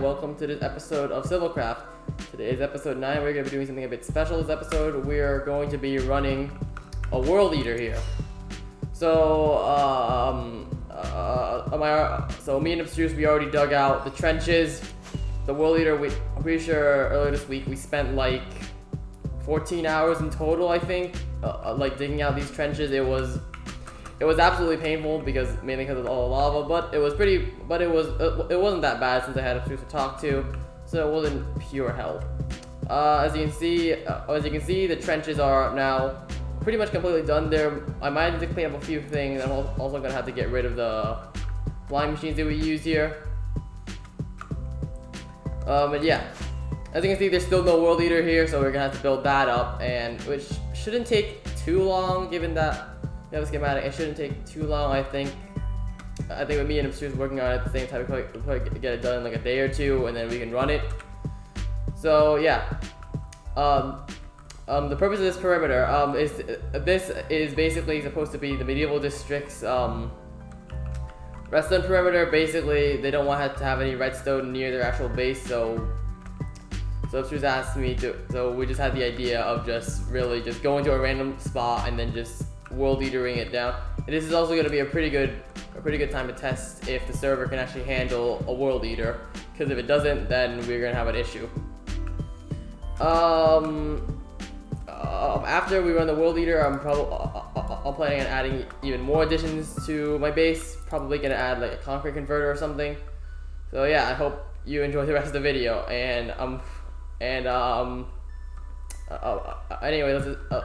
welcome to this episode of Civilcraft. Today is episode 9. We're going to be doing something a bit special this episode. We're going to be running a world eater here. So, me and Abstruse, we already dug out the trenches. The world eater, I'm pretty sure earlier this week we spent like 14 hours in total, I think, like digging out these trenches. It was absolutely painful mainly because of all the lava, but it wasn't that bad since I had Abstruse to talk to, so it wasn't pure hell. As you can see, the trenches are now pretty much completely done there. I might need to clean up a few things. I'm also gonna have to get rid of the flying machines that we use here. But yeah, as you can see, there's still no world eater here, so we're gonna have to build that up, and which shouldn't take too long, given that we have a schematic. It shouldn't take too long. I think with me and Abstruse working on it at the same time, we'll probably get it done in like a day or two, and then we can run it. So yeah, the purpose of this perimeter this is basically supposed to be the medieval district's redstone perimeter. Basically, they don't want to have any redstone near their actual base, so Abstruse asked me to. So we just had the idea of just going to a random spot and then just world eatering it down. And this is also going to be a pretty good time to test if the server can actually handle a world eater. Because if it doesn't, then we're going to have an issue. After we run the world eater, I'm planning on adding even more additions to my base. Probably gonna add like a concrete converter or something. So yeah, I hope you enjoy the rest of the video. Anyway,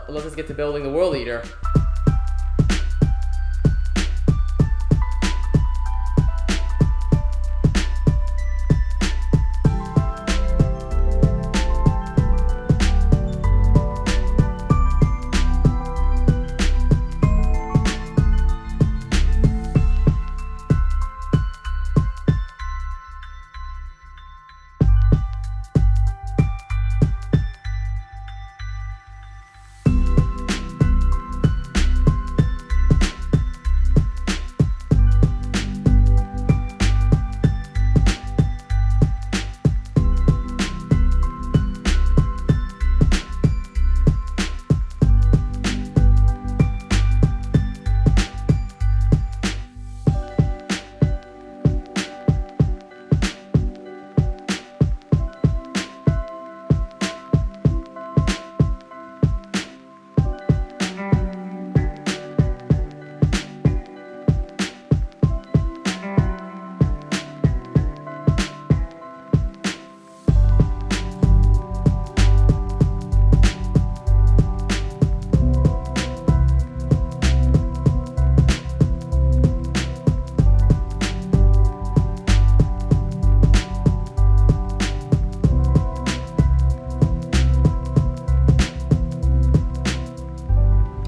let's just get to building the world eater.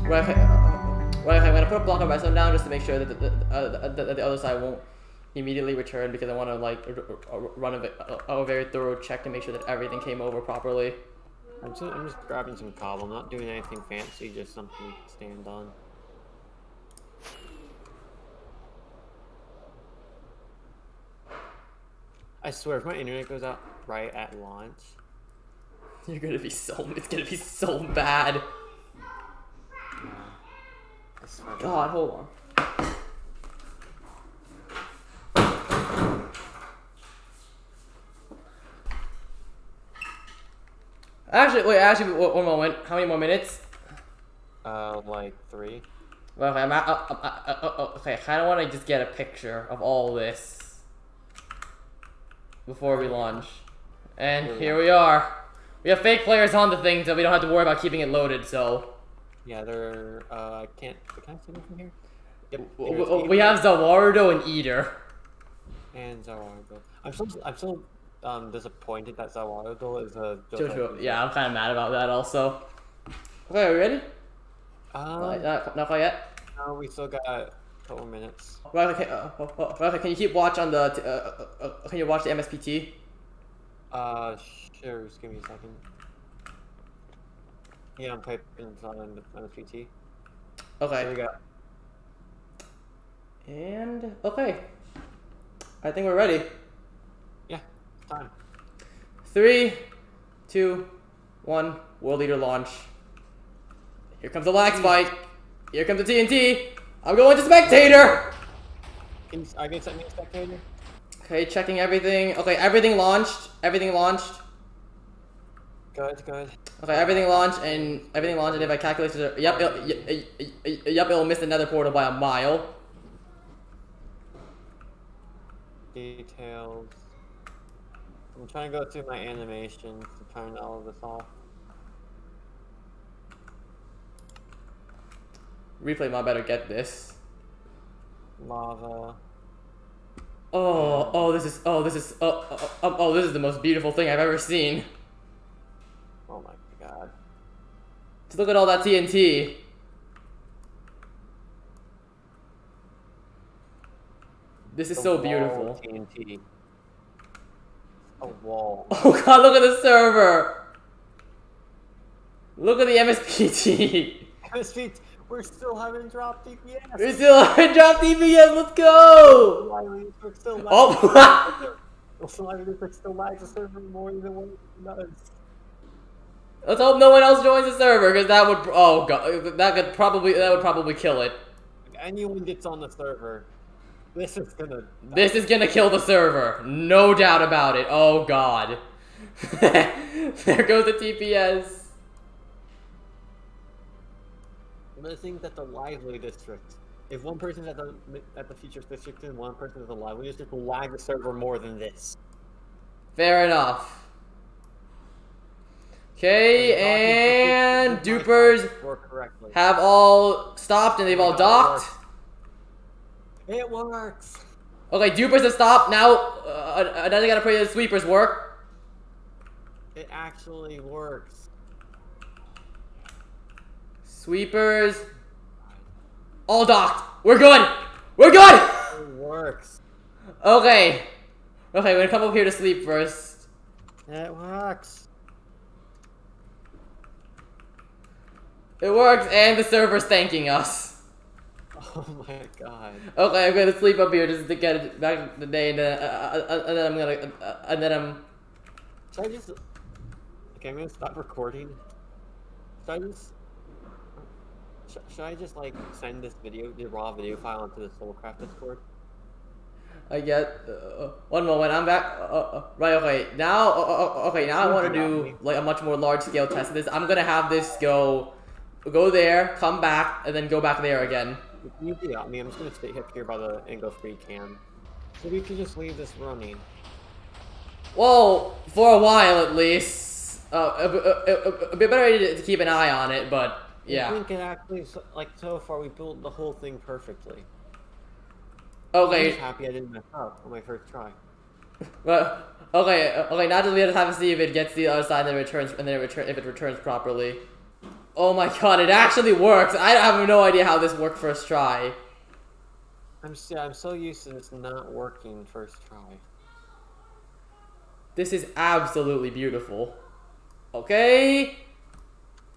I'm gonna put a block of redstone down just to make sure that the other side won't immediately return, because I want to like run a very thorough check to make sure that everything came over properly. I'm just grabbing some cobble, not doing anything fancy, just something to stand on. I swear, if my internet goes out right at launch, it's gonna be so bad. God, hold on. Actually, one moment. How many more minutes? like 3. Well, okay, okay, I kind of want to just get a picture of all this before we launch. And here we are. We have fake players on the thing, so we don't have to worry about keeping it loaded, so. Yeah, they're, can I see them from here? Yep. We have Zawardo and Eater. And Zawardo. I'm still disappointed that Zawardo is a Joshua. Yeah, I'm kind of mad about that also. Okay, are we ready? Not quite yet? No, we still got a couple minutes. Right, okay, can you keep watch on the, can you watch the MSPT? Sure, just give me a second. Yeah, I'm typing on the MSPT. Okay. Here we go. And, okay. I think we're ready. Yeah. Time. 3, 2, 1. World Leader launch. Here comes the lag spike. Here comes the TNT. I'm going to spectator. I can set me a spectator. Okay, checking everything. Okay, everything launched. Everything launched. Good. Okay, everything launched, and if I calculate it, yep, it'll miss the nether portal by a mile. Details. I'm trying to go through my animations to turn all of this off. Replay mod better get this. Lava. This is the most beautiful thing I've ever seen. Oh my god. Just look at all that TNT. This is so beautiful. TNT. A wall. Oh god, look at the server. Look at the MSPT. MSP, we're still having drop DPS. We're still having drop DPS. Let's go. We're still lagging. Oh. We're still lagging the server more than what it does. Let's hope no one else joins the server, because that would that would probably kill it. If anyone gets on the server, this is gonna kill the server, no doubt about it. Oh god. There goes the TPS. But the thing that the lively district, if one person's at the features district and one person is the lively district, will lag the server more than this. Fair enough. Okay, and dupers have all stopped and they've all docked. It works. Okay, dupers have stopped. Now, now they gotta pray that the sweepers work. It actually works. Sweepers all docked. We're good. We're good. It works. Okay. Okay, we're gonna come up here to sleep first. It works. It works, and the server's thanking us. Oh my god. Okay, I'm gonna sleep up here just to get it back to the day, and then I'm. Should I just? Okay, I'm gonna stop recording. Should I just like send this video, the raw video file, onto the Soulcraft Discord? I get. One moment, I'm back. Right, okay. Now, now I want to do like a much more large-scale test of this. I'm gonna have this go there, come back, and then go back there again. You do that. I mean, I'm just gonna stay up here by the Angle 3 cam. So we could just leave this running. Well, for a while at least. It'd be better to keep an eye on it, but yeah. I think it actually, like, so far we built the whole thing perfectly. Okay. I'm just happy I didn't mess up on my first try. Well, okay. Now we just have to see if it gets to the other side and then returns, if it returns properly. Oh my god, it actually works! I have no idea how this worked first try. I'm so used to this not working first try. This is absolutely beautiful. Okay.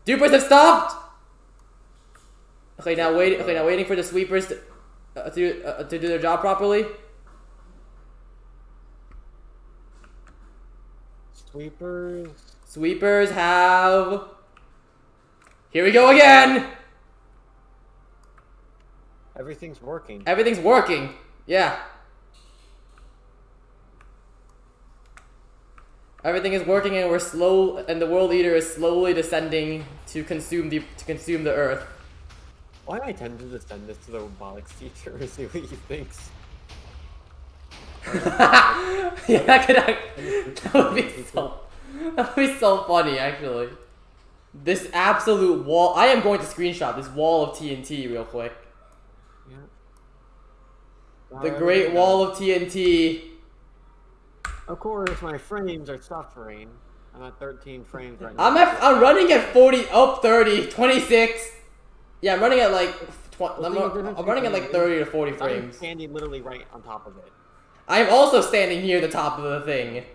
Dupers have stopped. Okay, now waiting for the sweepers to do their job properly. Sweepers have. Here we go again. Everything's working. Everything's working. Yeah. Everything is working, and the world leader is slowly descending to consume the earth. Why am I tempted to send this to the robotics teacher and see what he thinks? Yeah, that would be so funny, actually. This absolute wall. I am going to screenshot this wall of TNT real quick. Yeah. The Great Wall of TNT. Of course, my frames are suffering. I'm at 13 frames right now. I'm running at 40, 30, 26. Yeah, I'm running at like I'm running at like 30 to 40 frames. I'm standing literally right on top of it. I am also standing near the top of the thing.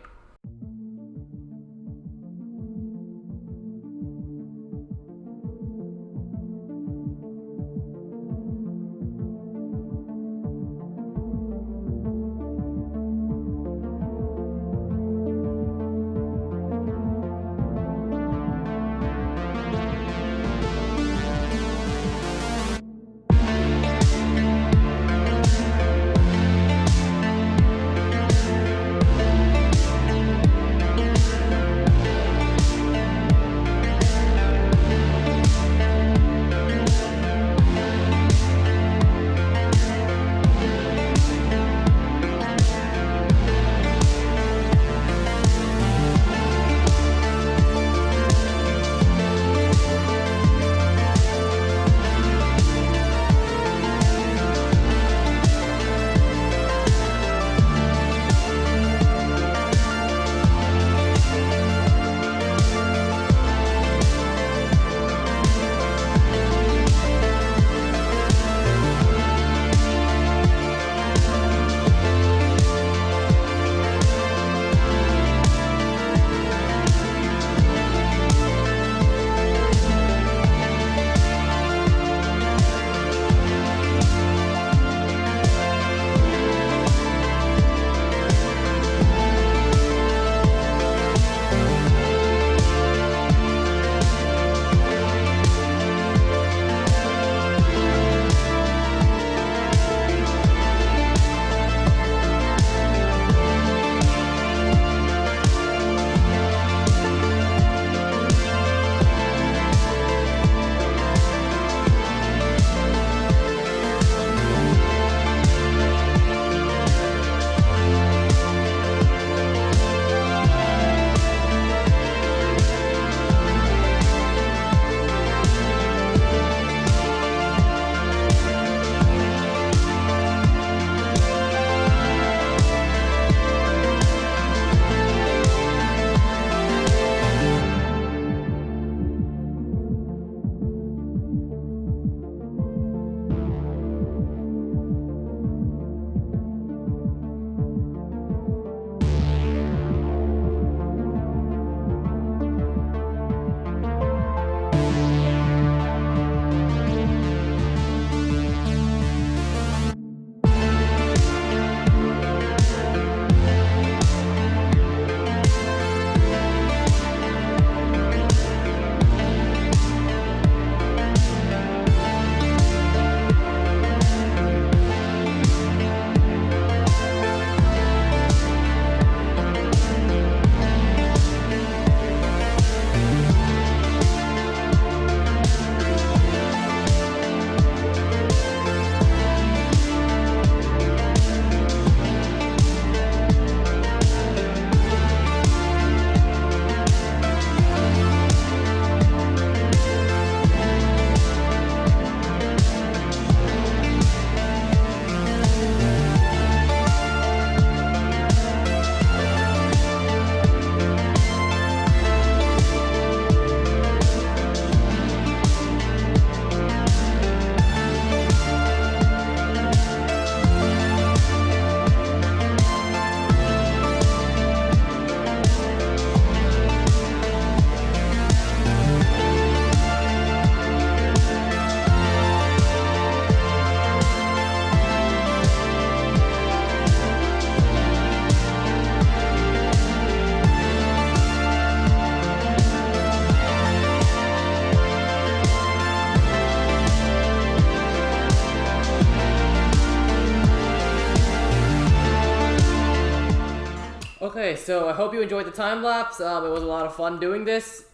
Okay, so I hope you enjoyed the time lapse. It was a lot of fun doing this.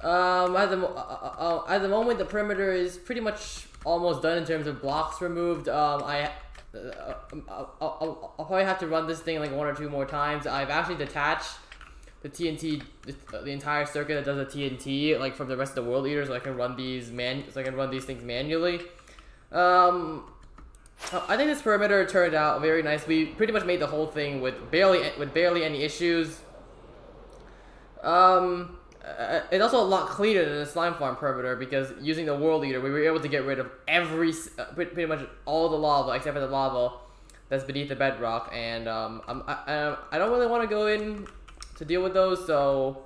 At the moment, the perimeter is pretty much almost done in terms of blocks removed. I'll probably have to run this thing like 1 or 2 more times. I've actually detached the TNT, the entire circuit that does the TNT, like from the rest of the world eaters, so I can run these things manually. I think this perimeter turned out very nice. We pretty much made the whole thing with barely any issues. It's also a lot cleaner than the slime farm perimeter because using the world eater, we were able to get rid of pretty much all the lava except for the lava that's beneath the bedrock, and I don't really want to go in to deal with those. So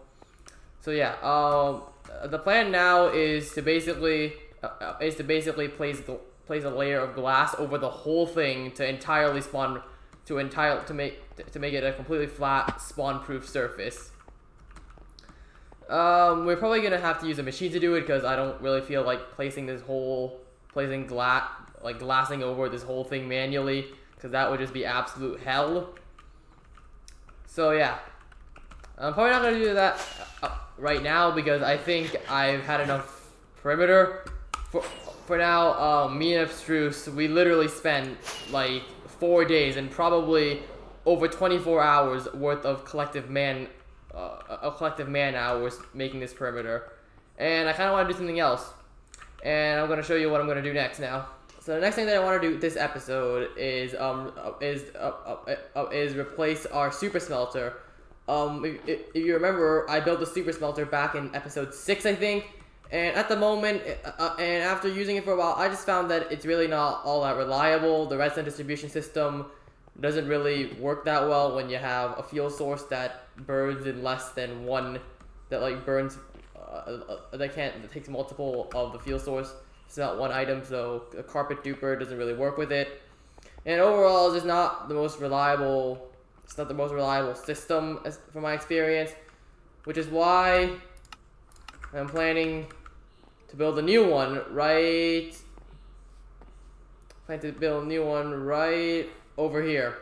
yeah. The plan now is to basically place a layer of glass over the whole thing to make it a completely flat spawn-proof surface. We're probably gonna have to use a machine to do it because I don't really feel like glassing over this whole thing manually, because that would just be absolute hell. So yeah, I'm probably not gonna do that right now because I think I've had enough perimeter for now. Me and Abstruse, we literally spent like 4 days and probably over 24 hours worth of collective man hours making this perimeter, and I kind of want to do something else, and I'm going to show you what I'm going to do next now. So the next thing that I want to do this episode is replace our super smelter. If you remember, I built the super smelter back in episode 6, I think. And at the moment, and after using it for a while, I just found that it's really not all that reliable. The redstone distribution system doesn't really work that well when you have a fuel source that burns in less than one, that takes multiple of the fuel source to smelt one item. So a carpet duper doesn't really work with it. And overall, it's just not the most reliable. It's not the most reliable system from my experience, which is why I'm planning to build a new one right over here,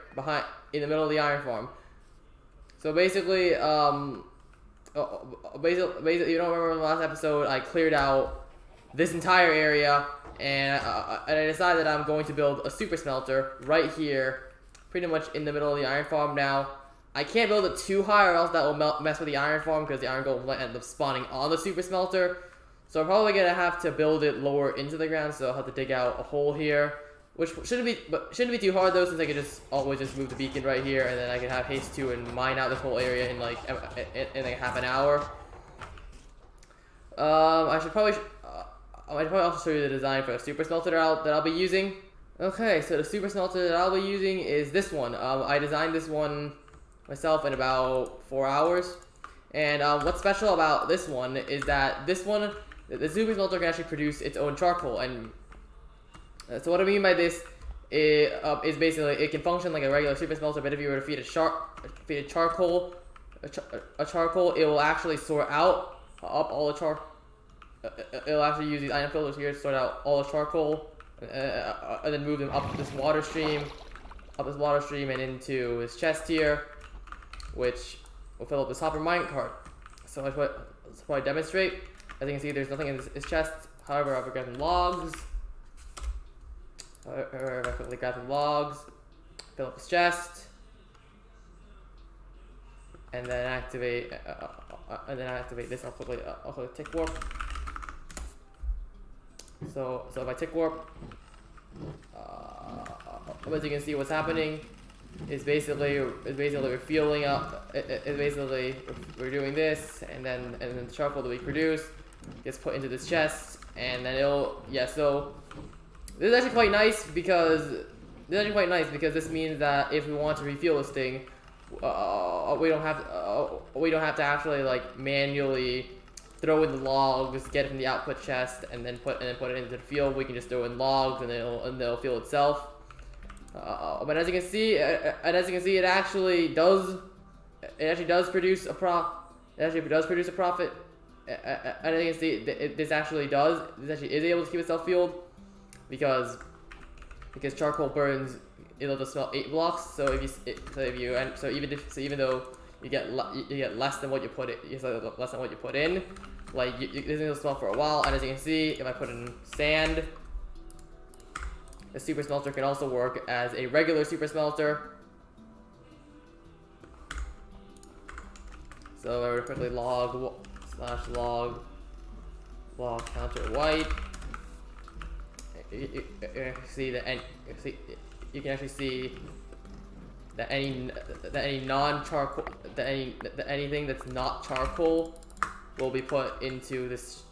in the middle of the iron farm. So basically, you don't remember in the last episode, I cleared out this entire area, and I decided that I'm going to build a super smelter right here, pretty much in the middle of the iron farm. Now, I can't build it too high or else that will mess with the iron farm because the iron gold will end up spawning on the super smelter. So I'm probably gonna have to build it lower into the ground, so I'll have to dig out a hole here, which shouldn't be too hard though, since I could always move the beacon right here, and then I can have haste 2 and mine out this whole area in like half an hour. I should probably also show you the design for a super smelter that I'll be using. Okay, so the super smelter that I'll be using is this one. I designed this one myself in about 4 hours, and what's special about this one is that the super smelter can actually produce its own charcoal. And so what I mean by this is basically it can function like a regular super smelter, but if you were to feed a charcoal, it will actually sort out all the it'll actually use these item filters here to sort out all the charcoal, and then move them up this water stream and into this chest here, which will fill up this hopper minecart. So let's probably demonstrate. As you can see, there's nothing in this chest. However, I'll grab some logs. I quickly grab some logs, fill up this chest, and then activate. This. I'll quickly tick warp. So if I tick warp, as you can see, what's happening is basically we're fueling up. We're doing this, and then the charcoal that we produce gets put into this chest, and then So this is actually quite nice because this means that if we want to refuel this thing, we don't have to actually like manually throw in the logs, get it from the output chest, and then put it into the fuel. We can just throw in logs, and it'll fuel itself. But as you can see, it actually does produce a profit. And as you can see, this actually is able to keep itself fueled because charcoal burns it'll just smelt 8 blocks. So even though you get less than what you put in, like this thing will smelt for a while. And as you can see, if I put in sand, the super smelter can also work as a regular super smelter. So I would quickly log counter white. You can actually see that anything that's not charcoal will be put into this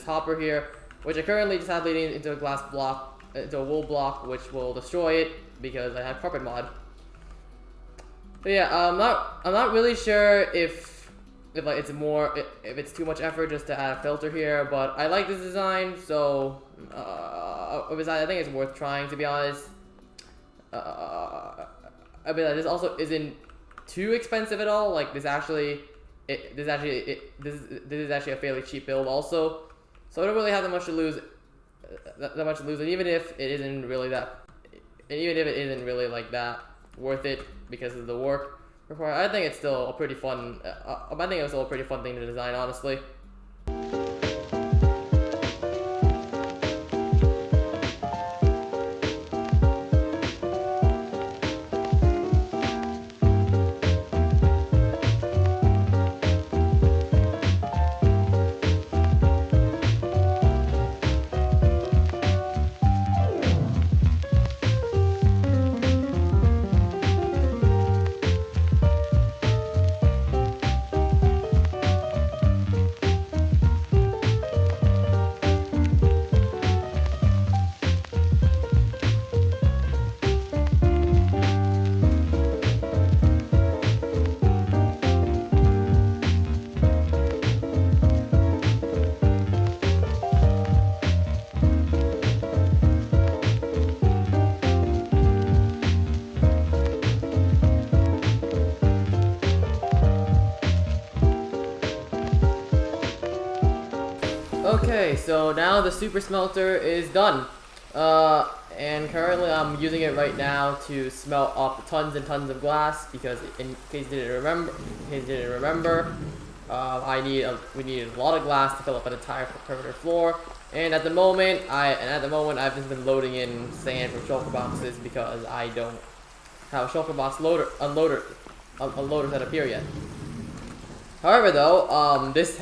hopper here, which I currently just have leading into a glass block, into a wool block, which will destroy it because I have carpet mod. But yeah, I'm not really sure if it's too much effort just to add a filter here, but I like this design, so I think it's worth trying, to be honest. I mean, this also isn't too expensive at all. Like this is actually a fairly cheap build also, so I don't really have that much to lose. And even if it isn't really like that worth it because of the work required, I think it's still a pretty fun. I think it was still a pretty fun thing to design, honestly. Okay, so now the super smelter is done, and currently I'm using it right now to smelt up tons and tons of glass, because in case you didn't remember, we needed a lot of glass to fill up an entire perimeter floor, and at the moment I've just been loading in sand from shulker boxes because I don't have a shulker box unloader set up here yet. However, though, this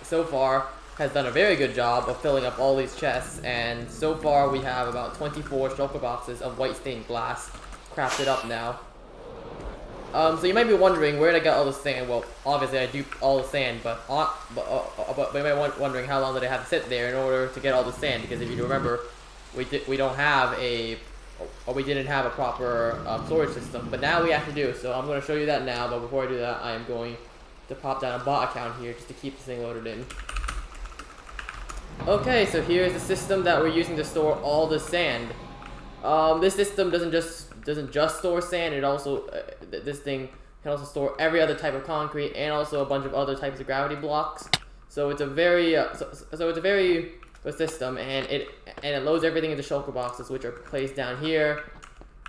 so far has done a very good job of filling up all these chests, and so far we have about 24 shulker boxes of white stained glass crafted up now. So you might be wondering, where did I get all the sand? Well, obviously I duped all the sand, but you might be wondering how long did I have to sit there in order to get all the sand? Because if you remember, we didn't have a proper storage system, but now we actually do. So I'm going to show you that now. But before I do that, I am going to pop down a bot account here just to keep this thing loaded in. Okay, so here's the system that we're using to store all the sand. This system doesn't just store sand. It also this thing can also store every other type of concrete and also a bunch of other types of gravity blocks. So it's a very good system, and it loads everything into shulker boxes, which are placed down here.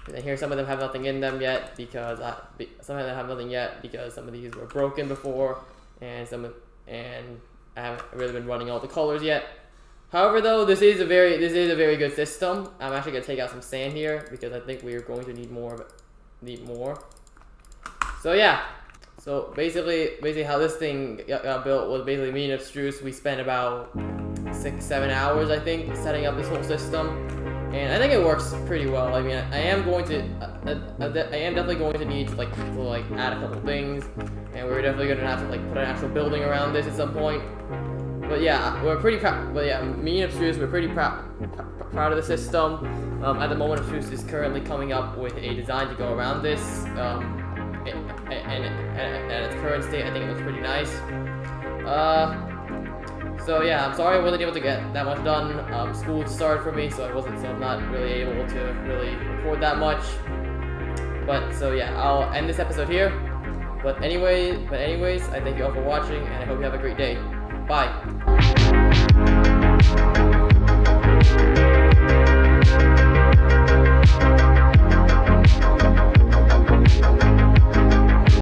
And here some of them have nothing in them yet because some of these were broken before, and I haven't really been running all the colors yet. However, though, this is a very good system. I'm actually gonna take out some sand here because I think we are going to need more. So yeah. So basically how this thing got built was basically me and Abstruse. We spent about 6-7 hours, I think, setting up this whole system, and I think it works pretty well. I mean, I am definitely going to need to add a couple things, and we're definitely going to have to put an actual building around this at some point. But yeah, we're pretty proud. But yeah, me and Abstruse, we're pretty proud of the system. At the moment, Abstruse is currently coming up with a design to go around this. And at its current state, I think it looks pretty nice. So yeah, I'm sorry I wasn't able to get that much done. School started for me, so I'm not really able to really record that much. But so yeah, I'll end this episode here. But anyways, I thank you all for watching, and I hope you have a great day. Bye.